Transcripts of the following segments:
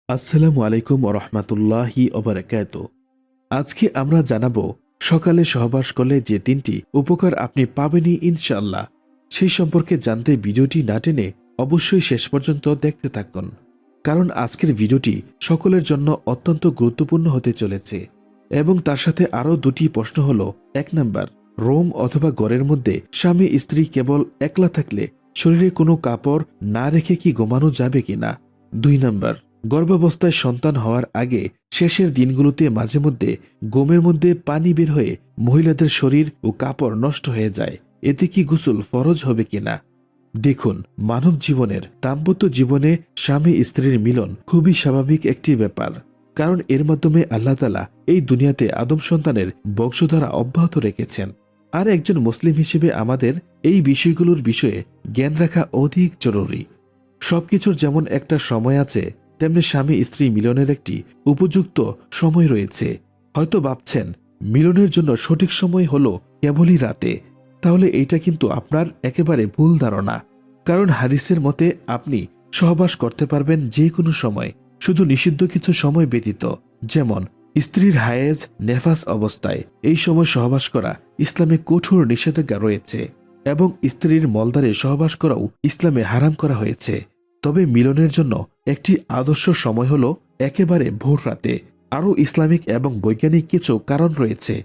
আসসালামু আলাইকুম ওরহমাতুল্লাহি ওবারাকাতু। আজকে আমরা জানাবো সকালে সহবাস করলে যে তিনটি উপকার আপনি পাবেনই ইনশাআল্লাহ। সেই সম্পর্কে জানতে ভিডিওটি না টেনে অবশ্যই শেষ পর্যন্ত দেখতে থাকুন, কারণ আজকের ভিডিওটি সকলের জন্য অত্যন্ত গুরুত্বপূর্ণ হতে চলেছে। এবং তার সাথে আরও দুটি প্রশ্ন হলো, 1 নাম্বার, রোম অথবা ঘরের মধ্যে স্বামী স্ত্রী কেবল একলা থাকলে শরীরে কোনো কাপড় না রেখে কি ঘুমানো যাবে কিনা। 2 নাম্বার, গর্ভাবস্থায় সন্তান হওয়ার আগে শেষের দিনগুলোতে মাঝে মধ্যে গোমের মধ্যে পানি বের হয়ে মহিলাদের শরীর ও কাপড় নষ্ট হয়ে যায়, এতে কি গোসল ফরজ হবে কিনা। দেখুন, মানব জীবনের দাম্পত্য জীবনে স্বামী স্ত্রীর মিলন খুবই স্বাভাবিক একটি ব্যাপার, কারণ এর মাধ্যমে আল্লাহ তাআলা এই দুনিয়াতে আদম সন্তানের বংশধারা অব্যাহত রেখেছেন। আর একজন মুসলিম হিসেবে আমাদের এই বিষয়গুলোর বিষয়ে জ্ঞান রাখা অধিক জরুরি। সবকিছুর যেমন একটা সময় আছে, তেমনি স্বামী স্ত্রী মিলনের একটি উপযুক্ত সময় রয়েছে। হয়তো ভাবছেন মিলনের জন্য সঠিক সময় হলো কেবলই রাতে, তাহলে এইটা কিন্তু আপনার একেবারে ভুল ধারণা। কারণ হাদিসের মতে আপনি সহবাস করতে পারবেন যে কোনো সময়, শুধু নিষিদ্ধ কিছু সময় ব্যতীত, যেমন স্ত্রীর হায়েজ নেফাস অবস্থায়। এই সময় সহবাস করা ইসলামে কঠোর নিষেধাজ্ঞা রয়েছে, এবং স্ত্রীর মলদ্বারে সহবাস করাও ইসলামে হারাম করা হয়েছে। তবে মিলনের জন্য একটি আদর্শ সময় হলো একেবারে ভোর রাতে। আরও ইসলামিক এবং বৈজ্ঞানিক কিছু কারণ রয়েছে।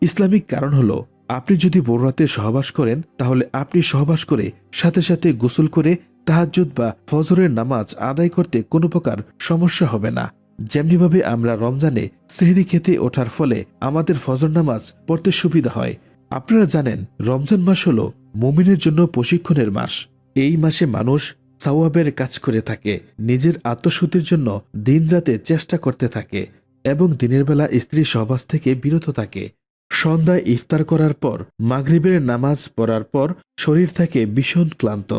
ইসলামিক কারণ হলো, আপনি যদি ভোর রাতে সহবাস করেন, তাহলে আপনি সহবাস করে সাথে সাথে গোসল করে তাহাজ্জুদ বা ফজরের নামাজ আদায় করতে কোনো প্রকার সমস্যা হবে না। যেমনিভাবে আমরা রমজানে সেহরি খেতে ওঠার ফলে আমাদের ফজর নামাজ পড়তে সুবিধা হয়। আপনারা জানেন, রমজান মাস হলো মুমিনের জন্য প্রশিক্ষণের মাস। এই মাসে মানুষ সওয়াবের কাজ করে থাকে, নিজের আত্মশুদ্ধির জন্য দিনরাতে চেষ্টা করতে থাকে, এবং দিনের বেলা স্ত্রী সহবাস থেকে বিরত থাকে। সন্ধ্যায় ইফতার করার পর মাগরিবের নামাজ পড়ার পর শরীর থাকে ভীষণ ক্লান্ত।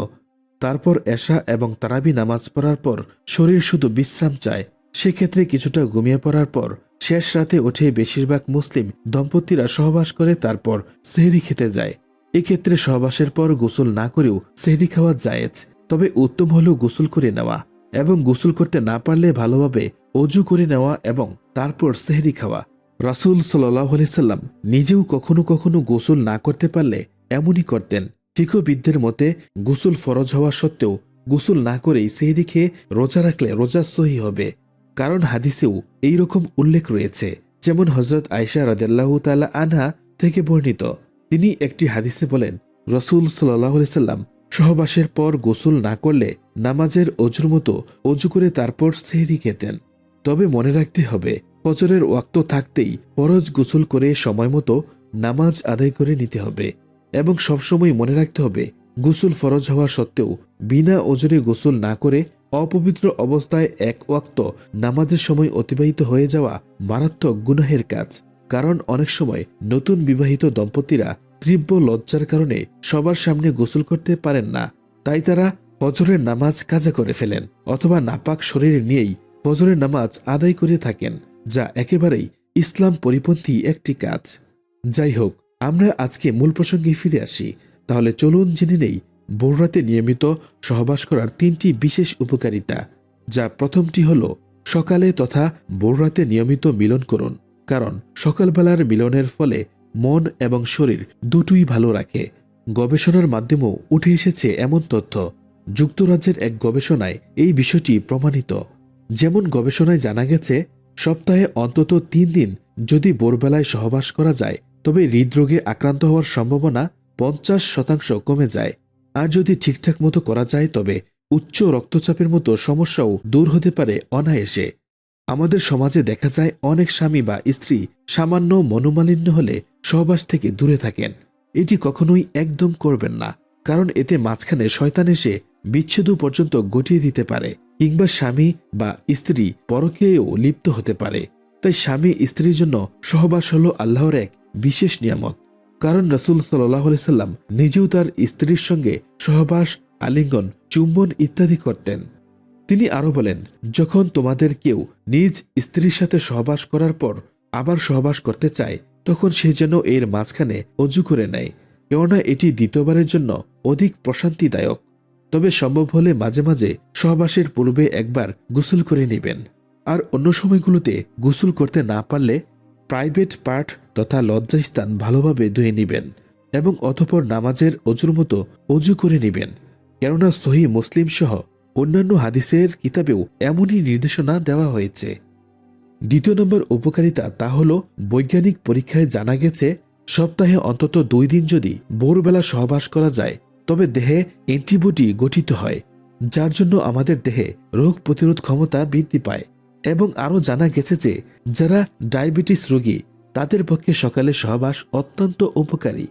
তারপর এশা এবং তারাবি নামাজ পড়ার পর শরীর শুধু বিশ্রাম চায়। সেক্ষেত্রে কিছুটা ঘুমিয়ে পড়ার পর শেষ রাতে উঠে বেশিরভাগ মুসলিম দম্পতিরা সহবাস করে তারপর সেহরি খেতে যায়। এক্ষেত্রে সহবাসের পর গোসল না করেও সেহরি খাওয়া জায়েজ, তবে উত্তম হলো গোসল করে নেওয়া, এবং গোসল করতে না পারলে ভালোভাবে অজু করে নেওয়া এবং তারপর সেহরি খাওয়া। রাসূল সাল্লাল্লাহু আলাইহি সাল্লাম নিজেও কখনো কখনো গোসল না করতে পারলে এমনই করতেন। ফিকহবিদদের মতে গোসল ফরজ হওয়া সত্ত্বেও গোসল না করেই সেহরি খেয়ে রোজা রাখলে রোজা সহি হবে, কারণ হাদিসেও এই রকম উল্লেখ রয়েছে। যেমন হযরত আয়েশা রাদিয়াল্লাহু তাআলা আনহা থেকে বর্ণিত, তিনি একটি হাদিসে বলেন, রাসূল সাল্লাল্লাহু আলাইহি সাল্লাম সহবাসের পর গোসল না করলে নামাজের অজুর মতো অজু করে তারপর সেহরি খেতেন। তবে মনে রাখতে হবে, ফজরের ওয়াক্ত থাকতেই ফরজ গোসল করে সময় মতো নামাজ আদায় করে নিতে হবে, এবং সবসময় মনে রাখতে হবে গোসল ফরজ হওয়া সত্ত্বেও বিনা ওজরে গোসল না করে অপবিত্র অবস্থায় এক ওয়াক্ত নামাজের সময় অতিবাহিত হয়ে যাওয়া মারাত্মক গুনাহের কাজ। কারণ অনেক সময় নতুন বিবাহিত দম্পতিরা তীব্র লজ্জার কারণে সবার সামনে গোসল করতে পারেন না, তাই তারা ফজরের নামাজ কাজা করে ফেলেন, অথবা নাপাক শরীর নিয়েই ফজরের নামাজ আদায় করে থাকেন, যা একেবারেই ইসলাম পরিপন্থী একটি কাজ। যাই হোক, আমরা আজকে মূল প্রসঙ্গে ফিরে আসি। তাহলে চলুন জেনে নেই ভোর রাতে নিয়মিত সহবাস করার 3টি বিশেষ উপকারিতা। যা প্রথমটি হলো, সকালে তথা ভোর রাতে নিয়মিত মিলন করুন, কারণ সকালবেলার মিলনের ফলে মন এবং শরীর দুটোই ভালো রাখে। গবেষণার মাধ্যমেও উঠে এসেছে এমন তথ্য। যুক্তরাজ্যের এক গবেষণায় এই বিষয়টি প্রমাণিত। যেমন গবেষণায় জানা গেছে, সপ্তাহে অন্তত 3 দিন যদি ভোরবেলায় সহবাস করা যায়, তবে হৃদরোগে আক্রান্ত হওয়ার সম্ভাবনা 50% কমে যায়। আর যদি ঠিকঠাক মতো করা যায়, তবে উচ্চ রক্তচাপের মতো সমস্যাও দূর হতে পারে অনায়াসে। আমাদের সমাজে দেখা যায়, অনেক স্বামী বা স্ত্রী সামান্য মনোমালিন্য হলে সহবাস থেকে দূরে থাকেন। এটি কখনোই একদম করবেন না, কারণ এতে মাঝখানে শয়তান এসে বিচ্ছেদও পর্যন্ত ঘটিয়ে দিতে পারে, কিংবা স্বামী বা স্ত্রী পরকীয়ায়ও লিপ্ত হতে পারে। তাই স্বামী স্ত্রীর জন্য সহবাস হল আল্লাহর এক বিশেষ নিয়ামত। কারণ রাসূল সাল্লাল্লাহু আলাইহি সাল্লাম নিজেও তার স্ত্রীর সঙ্গে সহবাস, আলিঙ্গন, চুম্বন ইত্যাদি করতেন। তিনি আরো বলেন, যখন তোমাদের কেউ নিজ স্ত্রীর সাথে সহবাস করার পর আবার সহবাস করতে চায়, তখন সে যেন এর মাঝখানে অজু করে নেয়, কেননা এটি দ্বিতীয়বারের জন্য অধিক প্রশান্তিদায়ক। তবে সম্ভব হলে মাঝে মাঝে সহবাসের পূর্বে একবার গোসল করে নেবেন। আর অন্য সময়গুলোতে গোসল করতে না পারলে প্রাইভেট পার্ট তথা লজ্জাস্থান ভালোভাবে ধুয়ে নেবেন এবং অতঃপর নামাজের অজুর মতো অজু করে নেবেন। কেননা সহিহ মুসলিম সহ অন্যান্য হাদিসের কিতাবেও এমনই নির্দেশনা দেওয়া হয়েছে। দ্বিতীয় নম্বর উপকারিতা তা হল বৈজ্ঞানিক পরীক্ষায় জানা গেছে সপ্তাহে অন্তত 2 দিন যদি ভোরবেলা সহবাস করা যায় তবে দেহে অ্যান্টিবডি গঠিত হয়, যার জন্য আমাদের দেহে রোগ প্রতিরোধ ক্ষমতা বৃদ্ধি পায়। এবং আরও জানা গেছে যে যারা ডায়াবেটিস রোগী তাদের পক্ষে সকালে সহবাস অত্যন্ত উপকারী।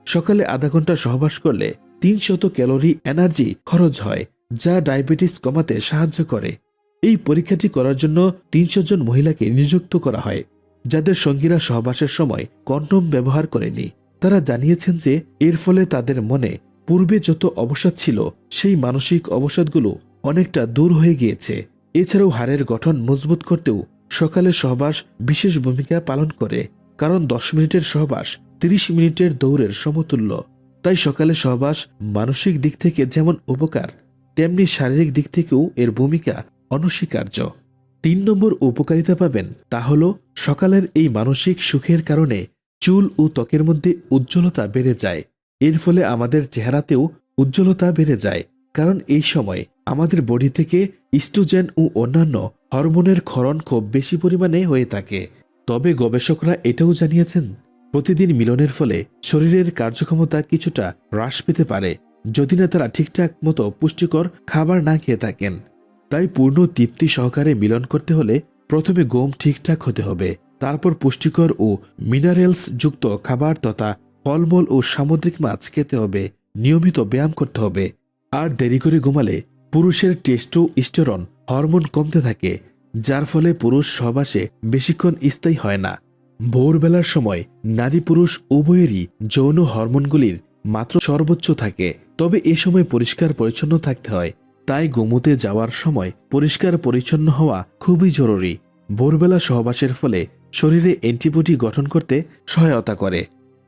সকালে আধা ঘন্টা সহবাস করলে 300 ক্যালোরি এনার্জি খরচ হয়, যা ডায়াবেটিস কমাতে সাহায্য করে। এই পরীক্ষাটি করার জন্য 300 জন মহিলাকে নিযুক্ত করা হয়, যাদের সঙ্গীরা সহবাসের সময় কন্ডোম ব্যবহার করেনি। তারা জানিয়েছেন যে এর ফলে তাদের মনে পূর্বে যত অবসাদ ছিল সেই মানসিক অবসাদগুলো অনেকটা দূর হয়ে গিয়েছে। এছাড়াও হাড়ের গঠন মজবুত করতেও সকালে সহবাস বিশেষ ভূমিকা পালন করে, কারণ 10 মিনিটের সহবাস 30 মিনিটের দৌড়ের সমতুল্য। তাই সকালে সহবাস মানসিক দিক থেকে যেমন উপকার, তেমনি শারীরিক দিক থেকেও এর ভূমিকা অনস্বীকার্য। 3 নম্বর উপকারিতা পাবেন তা হল সকালের এই মানসিক সুখের কারণে চুল ও ত্বকের মধ্যে উজ্জ্বলতা বেড়ে যায়। এর ফলে আমাদের চেহারাতেও উজ্জ্বলতা বেড়ে যায়, কারণ এই সময় আমাদের বডি থেকে ইস্ট্রোজেন ও অন্যান্য হরমোনের ক্ষরণ খুব বেশি পরিমাণে হয়ে থাকে। তবে গবেষকরা এটাও জানিয়েছেন প্রতিদিন মিলনের ফলে শরীরের কার্যক্ষমতা কিছুটা হ্রাস পেতে পারে যদি না তারা ঠিকঠাক মতো পুষ্টিকর খাবার না খেয়ে থাকেন। তাই পূর্ণ তৃপ্তি সহকারে মিলন করতে হলে প্রথমে গম ঠিকঠাক হতে হবে, তারপর পুষ্টিকর ও মিনারেলস যুক্ত খাবার তথা ফলমূল ও সামুদ্রিক মাছ খেতে হবে, নিয়মিত ব্যায়াম করতে হবে। আর দেরি করে ঘুমালে পুরুষের টেস্টোস্টেরন হরমোন কমতে থাকে, যার ফলে পুরুষ সহবাসে বেশিক্ষণ স্থায়ী হয় না। ভোরবেলার সময় নারী পুরুষ উভয়েরই যৌন হরমোনগুলির মাত্রা সর্বোচ্চ থাকে, তবে এ সময় পরিষ্কার পরিচ্ছন্ন থাকতে হয়। তাই ঘুমোতে যাওয়ার সময় পরিষ্কার পরিচ্ছন্ন হওয়া খুবই জরুরি। ভোরবেলা সহবাসের ফলে শরীরে অ্যান্টিবডি গঠন করতে সহায়তা করে,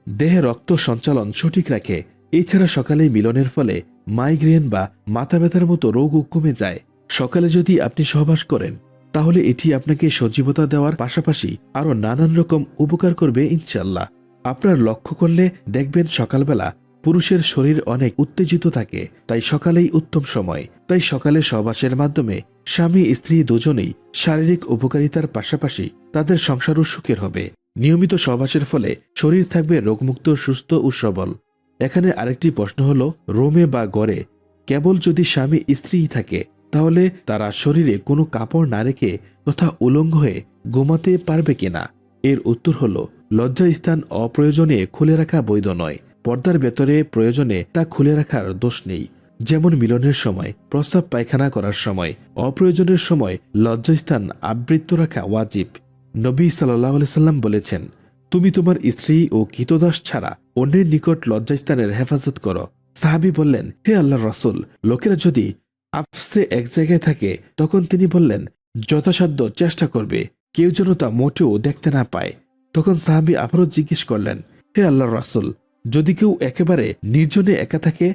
দেহে রক্ত সঞ্চালন সঠিক রাখে। এছাড়া সকালে মিলনের ফলে মাইগ্রেন বা মাথা ব্যথার মতো রোগও কমে যায়। সকালে যদি আপনি সহবাস করেন তাহলে এটি আপনাকে সজীবতা দেওয়ার পাশাপাশি আরও নানান রকম উপকার করবে ইনশাল্লাহ। আপনার লক্ষ্য করলে দেখবেন সকালবেলা পুরুষের শরীর অনেক উত্তেজিত থাকে, তাই সকালেই উত্তম সময়। তাই সকালে সহবাসের মাধ্যমে স্বামী স্ত্রী দুজনেই শারীরিক উপকারিতার পাশাপাশি তাদের সংসারও সুখের হবে। নিয়মিত সহবাসের ফলে শরীর থাকবে রোগমুক্ত, সুস্থ ও সবল। এখানে আরেকটি প্রশ্ন হলো, রোমে বা গড়ে কেবল যদি স্বামী স্ত্রীই থাকে তাহলে তারা শরীরে কোনো কাপড় না রেখে তথা উলঙ্গ হয়ে ঘুমাতে পারবে কিনা? এর উত্তর হলো, লজ্জাস্থান অপ্রয়োজনে খুলে রাখা বৈধ নয়। পর্দার ভেতরে প্রয়োজনে তা খুলে রাখার দোষ নেই। যেমন মিলনের সময়, প্রস্রাব পায়খানা করার সময়, অপ্রয়োজনের সময় লজ্জাস্থান আবৃত রাখা ওয়াজিব। নবী সাল্লাল্লাহু আলাইহি সাল্লাম বলেছেন, তুমি তোমার স্ত্রী ও কৃতদাস ছাড়া অন্যের নিকট লজ্জাস্থানের হেফাজত করো। সাহাবী বললেন, হে আল্লাহর রাসূল, লোকেরা যদি আপসে এক জায়গায় থাকে তখন তিনি বললেন, যথাসাধ্য চেষ্টা করবে কেউ যেন তা মোটেও দেখতে না পায়। তখন সাহাবী আবারও জিজ্ঞেস করলেন, হে আল্লাহর রাসূল, যদি কেউ একেবারে নির্জনে একা থাকে?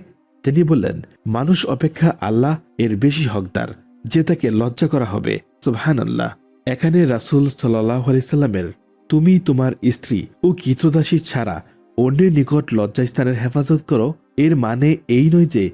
তিনি বললেন, মানুষ অপেক্ষা আল্লাহ এর বেশি হকদার যে তাকে লজ্জা করা হবে। সুবহানাল্লাহ। এখানে রাসূল সাল্লাল্লাহু আলাইহি সাল্লামের তুমি তোমার স্ত্রী ও কৃতদাসী ছাড়া অন্যের নিকট লজ্জাস্থানের হেফাজত করো এর মানে এই নয় যে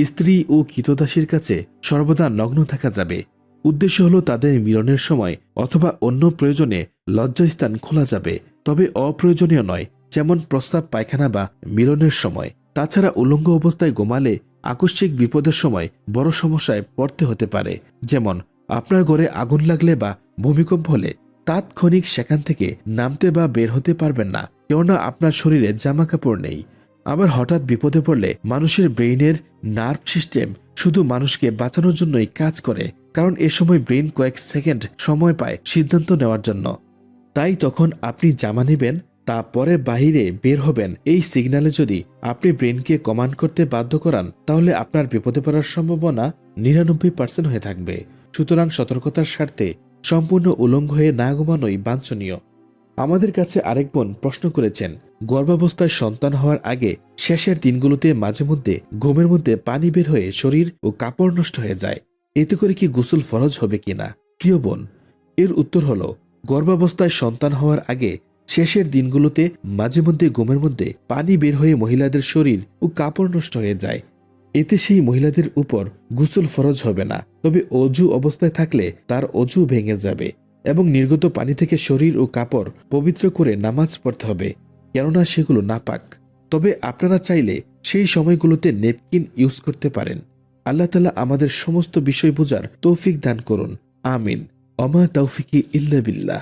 স্ত্রী ও কৃতদাসীর কাছে সর্বদা নগ্ন থাকা যাবে। উদ্দেশ্য হলো তাদের মিলনের সময় অথবা অন্য প্রয়োজনে লজ্জাস্থান খোলা যাবে, তবে অপ্রয়োজনীয় নয়, যেমন প্রস্রাব পায়খানা বা মিলনের সময়। তাছাড়া উলঙ্গ অবস্থায় ঘুমালে আকস্মিক বিপদের সময় বড় সমস্যায় পড়তে হতে পারে। যেমন আপনার ঘরে আগুন লাগলে বা ভূমিকম্প হলে তাৎক্ষণিক সেখান থেকে নামতে বা বের হতে পারবেন না, কেননা আপনার শরীরে জামা কাপড় নেই। আবার হঠাৎ বিপদে পড়লে মানুষের ব্রেইনের নার্ভ সিস্টেম শুধু মানুষকে বাঁচানোর জন্যই কাজ করে, কারণ এ সময় ব্রেইন কয়েক সেকেন্ড সময় পায় সিদ্ধান্ত নেওয়ার জন্য। তাই তখন আপনি জামা নেবেন, তারপরে বাহিরে বের হবেন। এই সিগন্যালে যদি আপনি ব্রেইনকে কমান্ড করতে বাধ্য করান তাহলে আপনার বিপদে পড়ার সম্ভাবনা 99% হয়ে থাকবে। সুতরাং সতর্কতার স্বার্থে সম্পূর্ণ উলঙ্গ হয়ে না ঘুমানোই বাঞ্ছনীয়। আমাদের কাছে আরেক বোন প্রশ্ন করেছেন, গর্ভাবস্থায় সন্তান হওয়ার আগে শেষের দিনগুলোতে মাঝে মধ্যে ঘুমের মধ্যে পানি বের হয়ে শরীর ও কাপড় নষ্ট হয়ে যায়, এতে করে কি গোসল ফরজ হবে কিনা? প্রিয় বোন, এর উত্তর হলো, গর্ভাবস্থায় সন্তান হওয়ার আগে শেষের দিনগুলোতে মাঝে মধ্যে ঘুমের মধ্যে পানি বের হয়ে মহিলাদের শরীর ও কাপড় নষ্ট হয়ে যায়। এতে সেই মহিলাদের উপর গোসল ফরজ হবে না, তবে অজু অবস্থায় থাকলে তার অজু ভেঙে যাবে এবং নির্গত পানি থেকে শরীর ও কাপড় পবিত্র করে নামাজ পড়তে হবে, কেননা সেগুলো নাপাক। তবে আপনারা চাইলে সেই সময়গুলোতে নেপকিন ইউজ করতে পারেন। আল্লাহ তাআলা আমাদের সমস্ত বিষয় বোঝার তৌফিক দান করুন। আমিন। ওমা তাওফিকি ইল্লা বিল্লাহ।